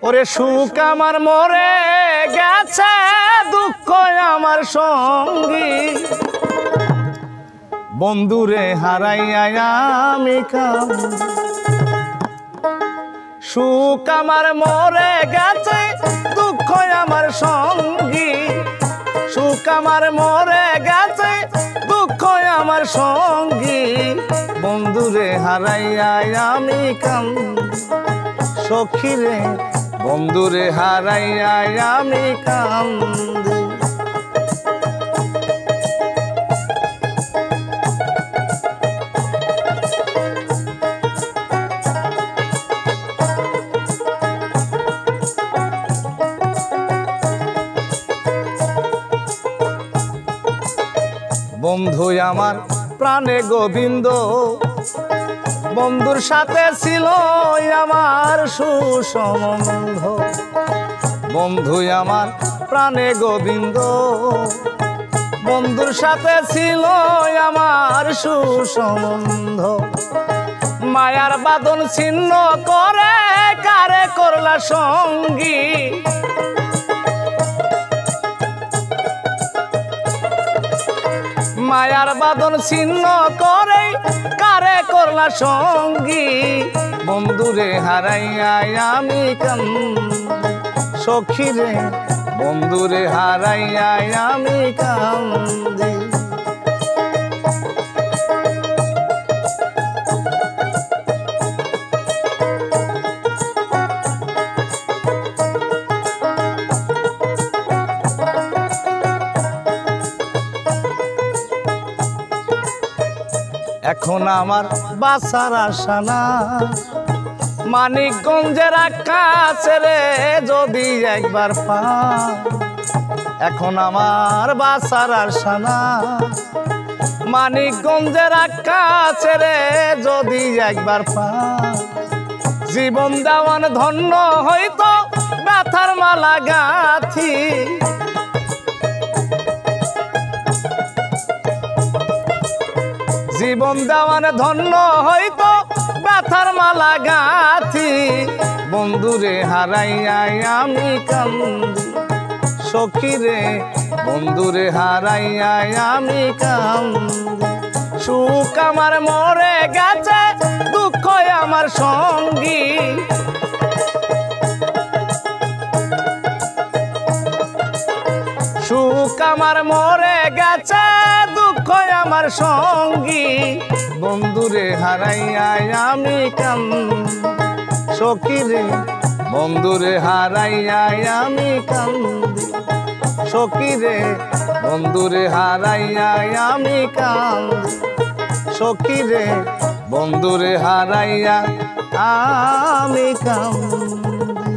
ওরে সুখ আমার মরে গেছে, দুঃখ আমার সঙ্গী, বন্ধুরে হারাইয়া আমি কাঁদি। সুখ আমার মরে গেছে, দুঃখ আমার সঙ্গী, সুখ আমার মরে গেছে, দুঃখ আমার সঙ্গী, বন্ধুরে হারাইয়া আমি কাঁদি। সখীরে বন্ধুরে হারাইয়া আমি কাঁদি। বন্ধু আমার প্রাণে গোবিন্দ, বন্ধুর সাথে ছিল আমার সুসম্বন্ধ। বন্ধু আমার প্রাণে গোবিন্দ, বন্ধুর সাথে ছিল আমার সুসম্বন্ধ। মায়ার বাঁধন ছিন্ন করে কারে করলা সঙ্গী, মায়ার বাঁধন ছিন্ন করে কারে করলা সঙ্গী, বন্ধুরে হারাইয়া আমি কাঁদি। সখীরে বন্ধুরে হারাইয়া আমি কাঁদি। এখন আমার বাঁচার আশা না, মানিকগঞ্জের আকাশে রে যদি একবার পাই। এখন আমার বাঁচার আশা না, মানিকগঞ্জের আকাশে রে যদি একবার পাই। জীবন দেওয়ান ধন্য হইতো ব্যথার মালা গাঁথি, জীবন দেওয়ান ধন্য হইতো ব্যথার মালা গাঁথি, বন্ধুরে হারাইয়া আমি কাঁদি। সখীরে বন্ধুরে হারাইয়া আমি কাঁদি। সুখ আমার মরে গেছে, দুঃখ আমার সঙ্গী, সুখ আমার মরে গেছে, দুঃখ আমার সঙ্গী, বন্ধুরে হারাইয়া আমি কাঁদি। সখীরে বন্ধুরে হারাইয়া আমি কাঁদি। সখীরে বন্ধুরে হারাইয়া আমি কাঁদি। সখীরে বন্ধুরে হারাইয়া আমি কাঁদি।